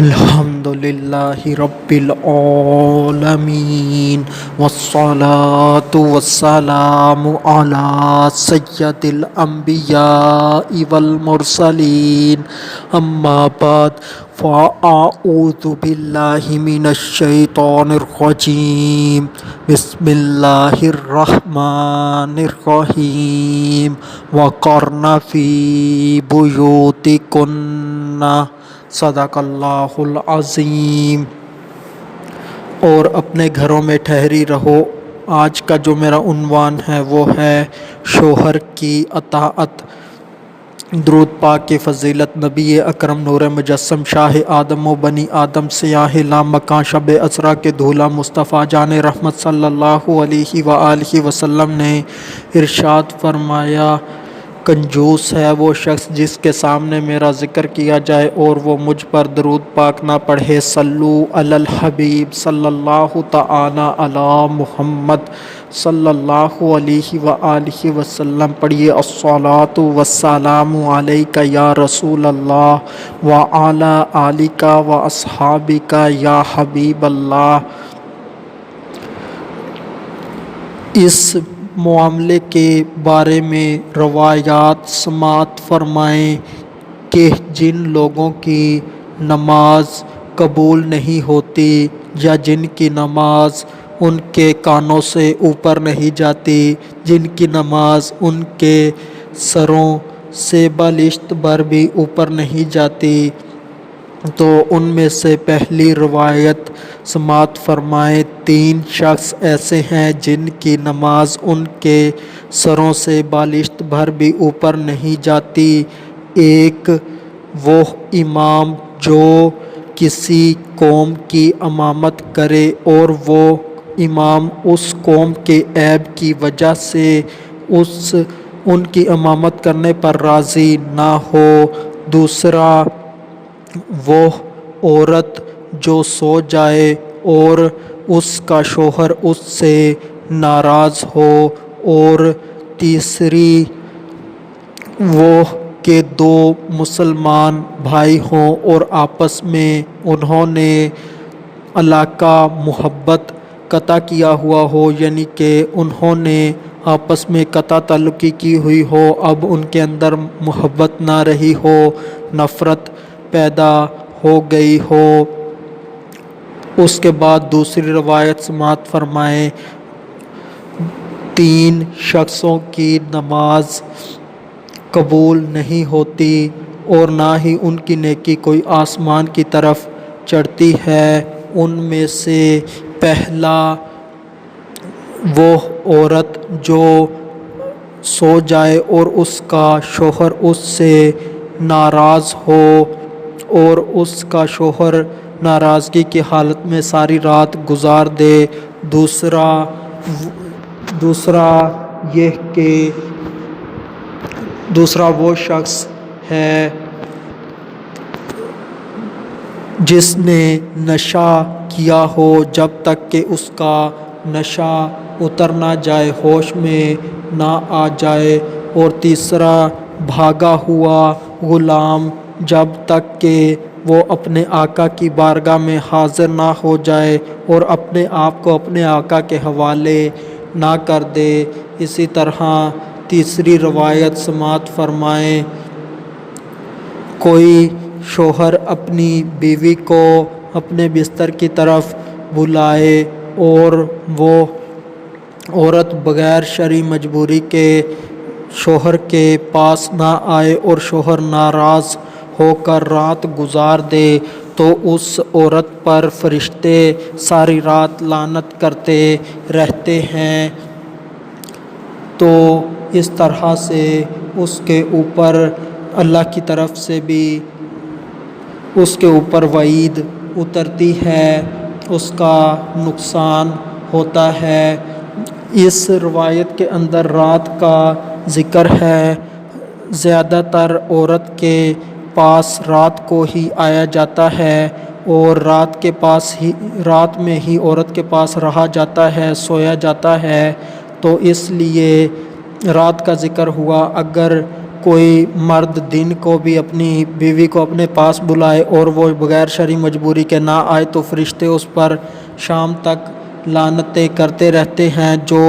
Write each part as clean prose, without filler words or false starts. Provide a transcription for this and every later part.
الحمدللہ رب العالمین والصلاة والسلام علی سید الانبیاء والمرسلین اما بعد فاعوذ باللہ من الشیطان الرجیم بسم اللہ الرحمن الرحیم وقرن فی بیوتکن صدق اللہ العظیم۔ اور اپنے گھروں میں ٹھہری رہو۔ آج کا جو میرا عنوان ہے وہ ہے شوہر کی اطاعت۔ درود پاک کی فضیلت نبی اکرم نور مجسم شاہ آدم و بنی آدم سیاہ لامکاں شب اسرا کے دھولا مصطفیٰ جان رحمت صلی اللہ علیہ وآلہ وسلم نے ارشاد فرمایا، کنجوس ہے وہ شخص جس کے سامنے میرا ذکر کیا جائے اور وہ مجھ پر درود پاک نہ پڑھے۔ صلو علی الحبیب صلی اللہ تعالی علی محمد صلی اللہ علیہ وآلہ وسلم پڑھیے۔ الصلاۃ والسلام علیک یا رسول اللہ وعلی آلک واصحابک یا حبیب اللہ۔ اس معاملے کے بارے میں روایات سماعت فرمائیں کہ جن لوگوں کی نماز قبول نہیں ہوتی یا جن کی نماز ان کے کانوں سے اوپر نہیں جاتی، جن کی نماز ان کے سروں سے بالشت بھر بھی اوپر نہیں جاتی، تو ان میں سے پہلی روایت سماعت فرمائیں۔ 3 شخص ایسے ہیں جن کی نماز ان کے سروں سے بالشت بھر بھی اوپر نہیں جاتی۔ ایک وہ امام جو کسی قوم کی امامت کرے اور وہ امام اس قوم کے عیب کی وجہ سے ان کی امامت کرنے پر راضی نہ ہو۔ دوسرا وہ عورت جو سو جائے اور اس کا شوہر اس سے ناراض ہو۔ اور تیسری وہ کہ 2 مسلمان بھائی ہوں اور آپس میں انہوں نے علاقہ محبت قطع کیا ہوا ہو، یعنی کہ انہوں نے آپس میں قطع تعلقی کی ہوئی ہو، اب ان کے اندر محبت نہ رہی ہو، نفرت پیدا ہو گئی ہو۔ اس کے بعد دوسری روایت سماعت فرمائیں۔ 3 شخصوں کی نماز قبول نہیں ہوتی اور نہ ہی ان کی نیکی کوئی آسمان کی طرف چڑھتی ہے۔ ان میں سے پہلا وہ عورت جو سو جائے اور اس کا شوہر اس سے ناراض ہو اور اس کا شوہر ناراضگی کی حالت میں ساری رات گزار دے۔ دوسرا وہ شخص ہے جس نے نشہ کیا ہو جب تک کہ اس کا نشہ اتر نہ جائے، ہوش میں نہ آ جائے۔ اور تیسرا بھاگا ہوا غلام جب تک کہ وہ اپنے آقا کی بارگاہ میں حاضر نہ ہو جائے اور اپنے آپ کو اپنے آقا کے حوالے نہ کر دے۔ اسی طرح تیسری روایت سماعت فرمائیں۔ کوئی شوہر اپنی بیوی کو اپنے بستر کی طرف بلائے اور وہ عورت بغیر شرعی مجبوری کے شوہر کے پاس نہ آئے اور شوہر ناراض ہو کر رات گزار دے، تو اس عورت پر فرشتے ساری رات لعنت کرتے رہتے ہیں۔ تو اس طرح سے اس کے اوپر اللہ کی طرف سے بھی اس کے اوپر وعید اترتی ہے، اس کا نقصان ہوتا ہے۔ اس روایت کے اندر رات کا ذکر ہے۔ زیادہ تر عورت کے پاس رات کو ہی آیا جاتا ہے اور رات میں ہی عورت کے پاس رہا جاتا ہے، سویا جاتا ہے، تو اس لیے رات کا ذکر ہوا۔ اگر کوئی مرد دن کو بھی اپنی بیوی کو اپنے پاس بلائے اور وہ بغیر شرعی مجبوری کے نہ آئے تو فرشتے اس پر شام تک لعنتیں کرتے رہتے ہیں۔ جو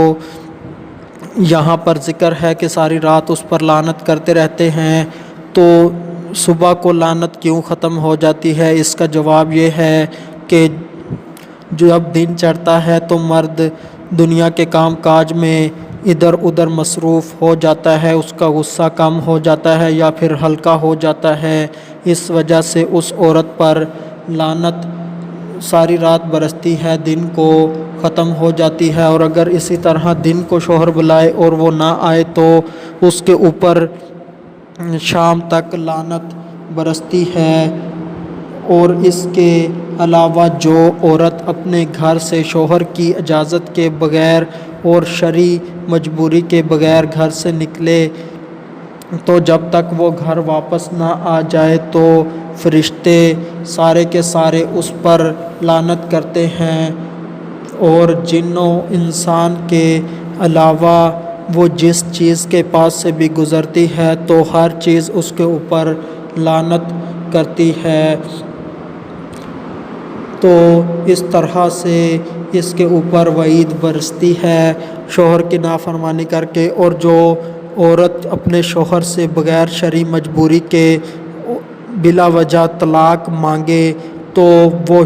یہاں پر ذکر ہے کہ ساری رات اس پر لعنت کرتے رہتے ہیں، تو صبح کو لعنت کیوں ختم ہو جاتی ہے؟ اس کا جواب یہ ہے کہ جب دن چڑھتا ہے تو مرد دنیا کے کام کاج میں ادھر ادھر مصروف ہو جاتا ہے، اس کا غصہ کم ہو جاتا ہے یا پھر ہلکا ہو جاتا ہے، اس وجہ سے اس عورت پر لعنت ساری رات برستی ہے، دن کو ختم ہو جاتی ہے۔ اور اگر اسی طرح دن کو شوہر بلائے اور وہ نہ آئے تو اس کے اوپر شام تک لعنت برستی ہے۔ اور اس کے علاوہ جو عورت اپنے گھر سے شوہر کی اجازت کے بغیر اور شرعی مجبوری کے بغیر گھر سے نکلے تو جب تک وہ گھر واپس نہ آ جائے تو فرشتے سارے کے سارے اس پر لعنت کرتے ہیں، اور جن و انسان کے علاوہ وہ جس چیز کے پاس سے بھی گزرتی ہے تو ہر چیز اس کے اوپر لعنت کرتی ہے۔ تو اس طرح سے اس کے اوپر وعید برستی ہے شوہر کی نافرمانی کر کے۔ اور جو عورت اپنے شوہر سے بغیر شرعی مجبوری کے بلا وجہ طلاق مانگے تو وہ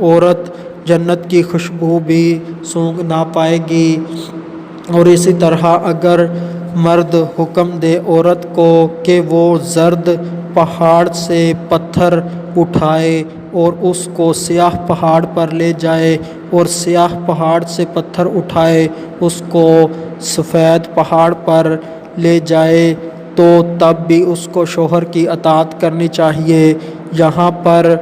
عورت جنت کی خوشبو بھی سونگھ نہ پائے گی۔ اور اسی طرح اگر مرد حکم دے عورت کو کہ وہ زرد پہاڑ سے پتھر اٹھائے اور اس کو سیاہ پہاڑ پر لے جائے، اور سیاہ پہاڑ سے پتھر اٹھائے اس کو سفید پہاڑ پر لے جائے، تو تب بھی اس کو شوہر کی اطاعت کرنی چاہیے۔ یہاں پر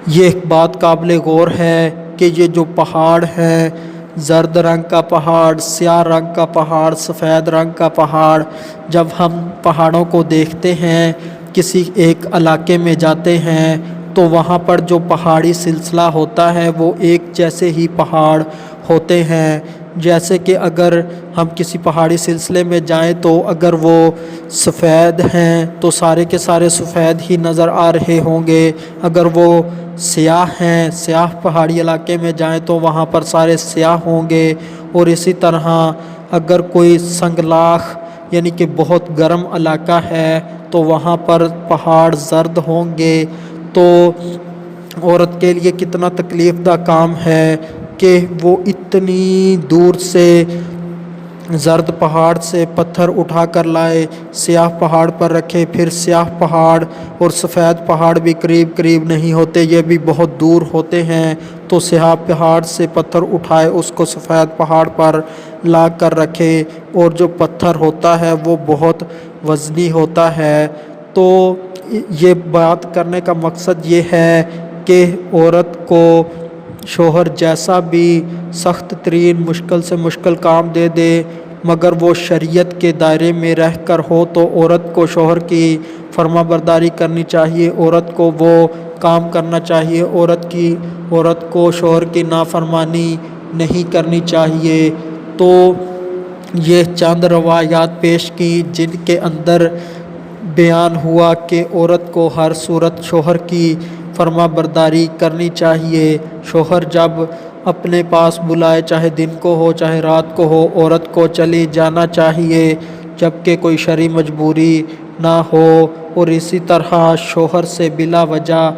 یہ بات قابل غور ہے کہ یہ جو پہاڑ ہے، زرد رنگ کا پہاڑ، سیاہ رنگ کا پہاڑ، سفید رنگ کا پہاڑ، جب ہم پہاڑوں کو دیکھتے ہیں، کسی ایک علاقے میں جاتے ہیں تو وہاں پر جو پہاڑی سلسلہ ہوتا ہے وہ ایک جیسے ہی پہاڑ ہوتے ہیں۔ جیسے کہ اگر ہم کسی پہاڑی سلسلے میں جائیں تو اگر وہ سفید ہیں تو سارے کے سارے سفید ہی نظر آ رہے ہوں گے، اگر وہ سیاہ ہیں، سیاہ پہاڑی علاقے میں جائیں تو وہاں پر سارے سیاہ ہوں گے۔ اور اسی طرح اگر کوئی سنگلاخ یعنی کہ بہت گرم علاقہ ہے تو وہاں پر پہاڑ زرد ہوں گے۔ تو عورت کے لیے کتنا تکلیف دہ کام ہے کہ وہ اتنی دور سے زرد پہاڑ سے پتھر اٹھا کر لائے، سیاہ پہاڑ پر رکھے، پھر سیاہ پہاڑ اور سفید پہاڑ بھی قریب قریب نہیں ہوتے، یہ بھی بہت دور ہوتے ہیں، تو سیاہ پہاڑ سے پتھر اٹھائے اس کو سفید پہاڑ پر لا کر رکھے، اور جو پتھر ہوتا ہے وہ بہت وزنی ہوتا ہے۔ تو یہ بات کرنے کا مقصد یہ ہے کہ عورت کو شوہر جیسا بھی سخت ترین مشکل سے مشکل کام دے دے مگر وہ شریعت کے دائرے میں رہ کر ہو تو عورت کو شوہر کی فرما برداری کرنی چاہیے، عورت کو وہ کام کرنا چاہیے، عورت کو شوہر کی نافرمانی نہیں کرنی چاہیے۔ تو یہ چند روایات پیش کی جن کے اندر بیان ہوا کہ عورت کو ہر صورت شوہر کی فرما برداری کرنی چاہیے۔ شوہر جب اپنے پاس بلائے، چاہے دن کو ہو چاہے رات کو ہو، عورت کو چلی جانا چاہیے جب کہ کوئی شرعی مجبوری نہ ہو۔ اور اسی طرح شوہر سے بلا وجہ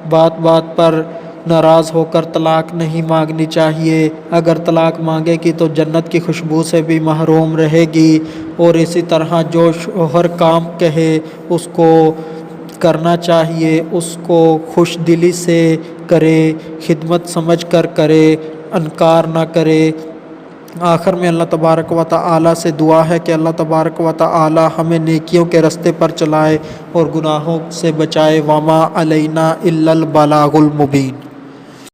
بات بات پر ناراض ہو کر طلاق نہیں مانگنی چاہیے، اگر طلاق مانگے گی تو جنت کی خوشبو سے بھی محروم رہے گی۔ اور اسی طرح جو شوہر کام کہے اس کو کرنا چاہیے، اس کو خوش دلی سے کرے، خدمت سمجھ کر کرے، انکار نہ کرے۔ آخر میں اللہ تبارک و تعالی سے دعا ہے کہ اللہ تبارک و تعالی ہمیں نیکیوں کے راستے پر چلائے اور گناہوں سے بچائے۔ وما علینا الا البلاغ المبین۔